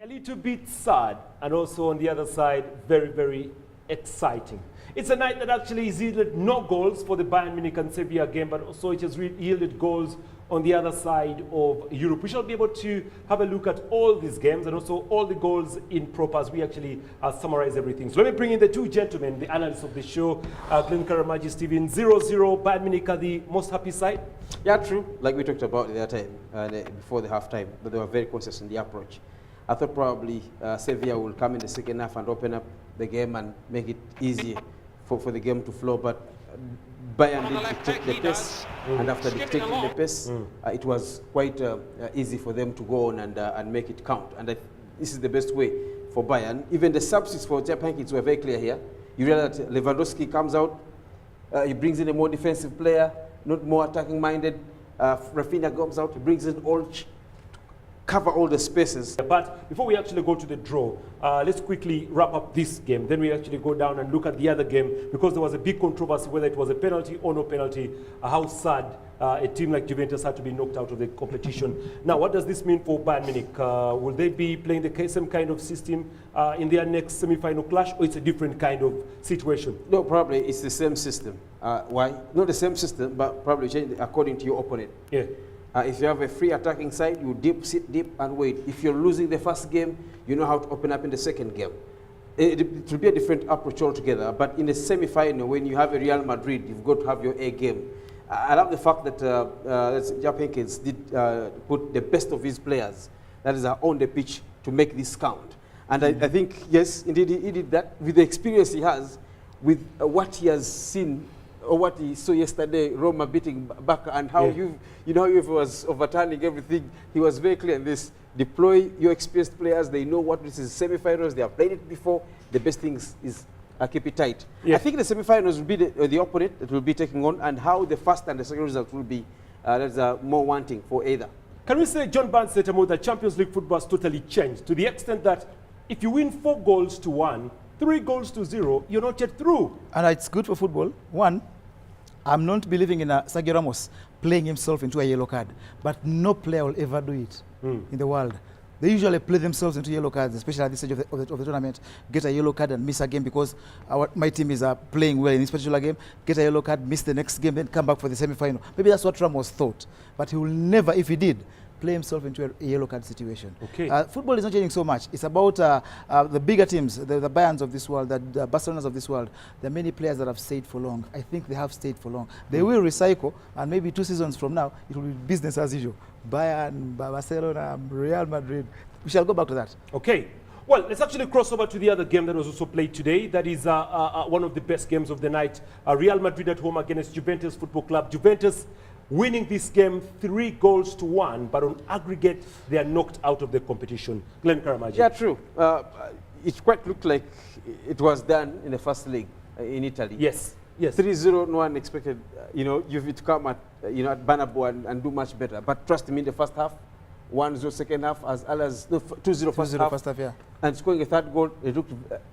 A little bit sad, and also on the other side, very, very exciting. It's a night that actually has yielded no goals for the Bayern Munich and Sevilla game, but also it has yielded goals on the other side of Europe. We shall be able to have a look at all these games and also all the goals in proper as we actually summarize everything. So let me bring in the two gentlemen, the analysts of the show, Glenn Karamaji, Steven. 0-0, Bayern Munich are the most happy side? Yeah, true. Like we talked about the other time, before the half-time, but they were very conscious in the approach. I thought probably Sevilla will come in the second half and open up the game and make it easier for the game to flow, but Bayern did dictate the pace, and after dictating the pace, it was quite easy for them to go on and make it count. And this is the best way for Bayern. Even the substitutes for Japan were very clear here. You realize that Lewandowski comes out, he brings in a more defensive player, not more attacking-minded. Rafinha comes out, he brings in Olch, cover all the spaces. But before we actually go to the draw, let's quickly wrap up this game. Then we actually go down and look at the other game, because there was a big controversy whether it was a penalty or no penalty, how sad a team like Juventus had to be knocked out of the competition. Now, what does this mean for Bayern Munich? Will they be playing the same kind of system in their next semi-final clash, or it's a different kind of situation? No, probably it's the same system. Why? Not the same system, but probably change according to your opponent. Yeah. If you have a free attacking side, you sit deep and wait. If you're losing the first game, you know how to open up in the second game. It will be a different approach altogether. But in the semi-final, when you have a Real Madrid, you've got to have your A game. I love the fact that Japan kids did put the best of his players, that is, on the pitch to make this count. And I think, yes, indeed, he did that with the experience he has, with what he has seen, or what he saw yesterday, Roma beating back, and how you know, if he was overturning everything, he was very clear in this. Deploy your experienced players. They know what this is. Semi-finals, they have played it before. The best thing is keep it tight. Yeah. I think the semi-finals will be the opponent that will be taking on, and how the first and the second result will be. There's more wanting for either. Can we say, John Barnes said that Champions League football has totally changed to the extent that if you win 4-1, 3-0, you're not yet through? And it's good for football. One, I'm not believing in Sergio Ramos playing himself into a yellow card, but no player will ever do it in the world. They usually play themselves into yellow cards, especially at this stage of the tournament, get a yellow card and miss a game because my team is playing well in this particular game, get a yellow card, miss the next game, then come back for the semi-final. Maybe that's what Ramos thought, but he will never, if he did, play himself into a yellow card situation. Okay. Football is not changing so much. It's about the bigger teams, the Bayerns of this world, the Barcelonas of this world. There are many players that have stayed for long. I think they have stayed for long. They will recycle, and maybe 2 seasons from now, it will be business as usual. Bayern, Barcelona, Real Madrid. We shall go back to that. Okay. Well, let's actually cross over to the other game that was also played today. That is one of the best games of the night. Real Madrid at home against Juventus Football Club. Juventus winning this game 3-1, but on aggregate, they are knocked out of the competition. Glenn Karamaji. Yeah, true. It quite looked like it was done in the first leg in Italy. Yes. Yes. 3-0, no one expected, Juve to come at, at Bernabeu and do much better. But trust me, in the first half, 1-0 second half, as well as 2-0 first half, yeah. And scoring a third goal,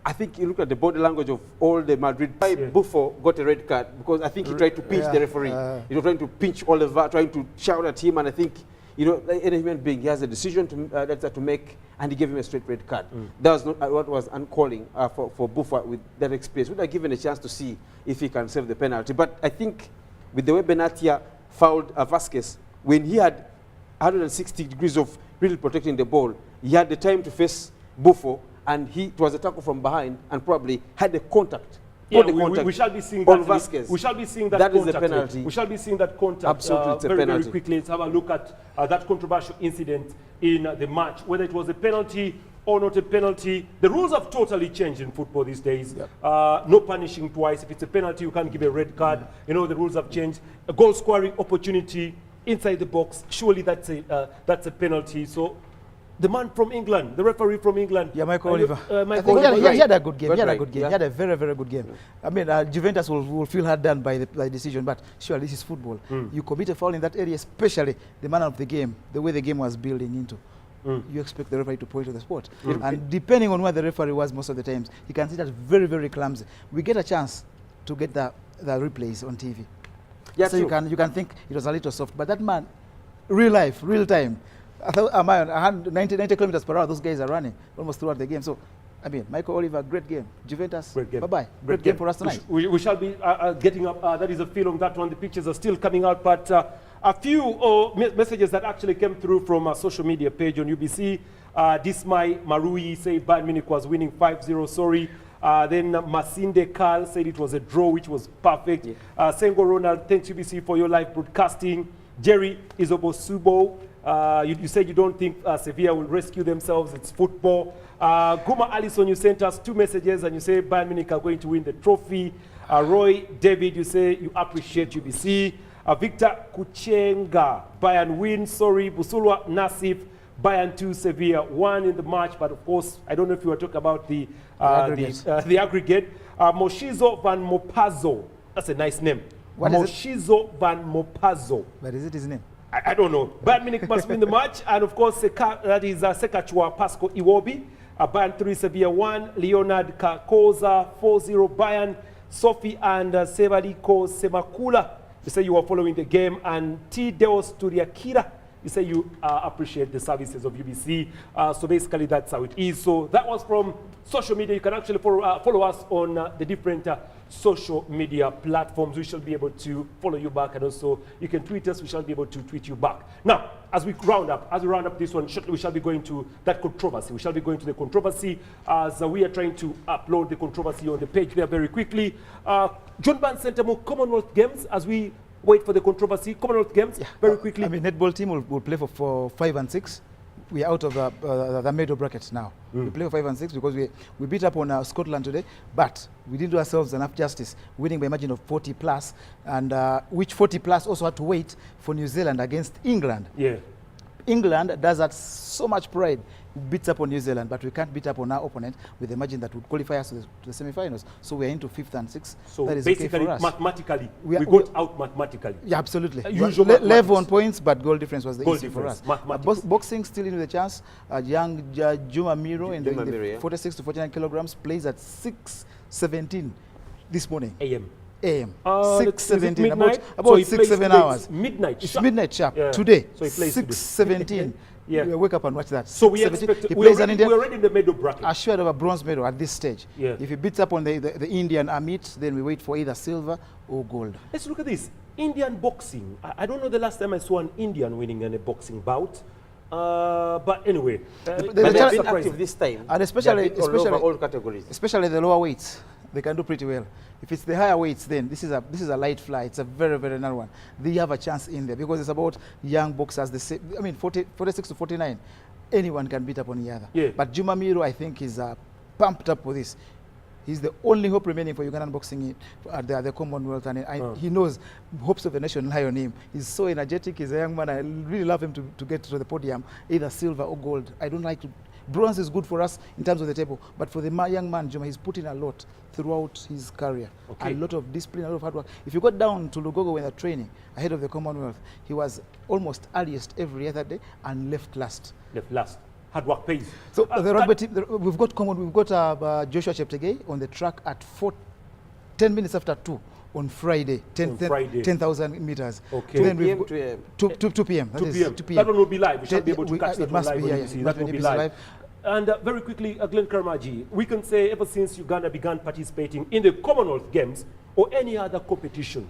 I think you look at the body language of all the Madrid. Buffon got a red card because I think he tried to pinch the referee. He was trying to pinch Oliver, trying to shout at him, and I think, like any human being, he has a decision to make, and he gave him a straight red card. That was not what was uncalling for Buffon with that experience. Would have given a chance to see if he can save the penalty. But I think with the way Benatia fouled Vasquez, when he had 160 degrees of really protecting the ball, he had the time to face Buffon, and it was a tackle from behind, and probably had the contact. Yeah, we shall be seeing that. Vasquez. We shall be seeing that. That contact. Is the penalty. We shall be seeing that contact. Absolutely, it's a very, penalty. very quickly. Let's have a look at that controversial incident in the match, whether it was a penalty or not a penalty. The rules have totally changed in football these days. Yep. No punishing twice. If it's a penalty, you can't give a red card. The rules have changed. A goal scoring opportunity inside the box, surely that's a penalty. So the man from England, the referee from England. Yeah, Michael Oliver. He had a good game. He had a very, very good game. I mean, Juventus will feel hard done by the decision, but sure, this is football. You commit a foul in that area, especially the manner of the game, the way the game was building into. You expect the referee to point to the spot. And depending on where the referee was most of the times, you can see that very, very clumsy. We get a chance to get the replays on TV. Yeah, so you can think it was a little soft, but that man, real life, real time, am I on 90 kilometers per hour? Those guys are running almost throughout the game. So, I mean, Michael Oliver, great game. Juventus, Great game. bye-bye. Great game for us tonight. We shall be getting up. That is a feel on that one. The pictures are still coming out, but a few messages that actually came through from a social media page on UBC. Dismay Marui said Bayern Munich was winning 5-0, sorry. Then Masinde Karl said it was a draw, which was perfect. Yeah. Sengo Ronald, thanks UBC for your live broadcasting. Jerry Izobosubo, you said you don't think Sevilla will rescue themselves. It's football. Guma Allison, you sent us 2 messages and you say Bayern Munich are going to win the trophy. Roy David, you say you appreciate UBC. Victor Kuchenga, Bayern win, sorry. Busulwa Nasif, Bayern 2, Sevilla 1 in the match, but of course, I don't know if you were talking about the aggregate. Moshizo Van Mopazo, that's a nice name. What Moshizo Van Mopazo. But is it his name? I don't know. Bayern Munich must win the match, and of course, that is Sekachua Pasco Iwobi. Bayern 3, Sevilla 1. Leonard Kakoza 4-0 Bayern. Sophie and Sebaliko Semakula, you say you are following the game, and T. Deos Turiakira, you say you appreciate the services of UBC. So basically that's how it is. So that was from social media. You can actually follow us on the different social media platforms. We shall be able to follow you back, and also you can tweet us. We shall be able to tweet you back. Now, as we round up this one, we shall be going to that controversy. We shall be going to the controversy as we are trying to upload the controversy on the page there very quickly. John Ban Centamo Commonwealth Games, as we wait for the controversy. Commonwealth Games, very quickly. I mean, netball team will play for 5 and 6. We are out of the middle bracket now. We play for 5 and 6 because we beat up on Scotland today, but we didn't do ourselves enough justice, winning by a margin of 40 plus, and which 40 plus also had to wait for New Zealand against England. Yeah. England does that so much pride, beats up on New Zealand, but we can't beat up on our opponent with a margin that would qualify us to the semi-finals. So we're into 5th and 6th. So that is basically, okay for us. Mathematically, we got out mathematically. Yeah, absolutely. Level on points, but goal difference was the issue for us. Boxing still in with a chance. Young Juma Miro in the 46 to 49 kilograms plays at 6:17 this morning. AM. 6:17, about so 6-7 hours. Midnight. It's midnight sharp today. So he plays 6:17. Yeah. We wake up and watch that. So we expect we're already in the medal bracket. Assured of a bronze medal at this stage. Yeah. If he beats up on the Indian Amit, then we wait for either silver or gold. Let's look at this. Indian boxing. I don't know the last time I saw an Indian winning in a boxing bout. But anyway, but they've been active this time, and especially all categories, especially the lower weights, they can do pretty well. If it's the higher weights, then this is a light fly. It's a very, very narrow one. They have a chance in there because it's about young boxers. I mean, 46 to 49, anyone can beat up on the other. Yeah. But Juma Miro, I think, is pumped up for this. He's the only hope remaining for Ugandan boxing at the Commonwealth, and he knows hopes of the nation lie on him. He's so energetic. He's a young man. I really love him to get to the podium, either silver or gold. I don't like to. Bronze is good for us in terms of the table, but for the young man, Juma, he's put in a lot throughout his career. Okay. A lot of discipline, a lot of hard work. If you go down to Lugogo when they're training ahead of the Commonwealth, he was almost earliest every other day and left last. Left last. Hard work pays. So the rugby team, we've got Joshua Cheptegei on the track at 10 minutes after 2 on Friday, 10,000 meters. Okay. So then 2 p.m. 2 p.m. That one will be live. We shall be able to catch that one live. That will be live. And very quickly, Glenn Karmaji, we can say ever since Uganda began participating in the Commonwealth Games or any other competition,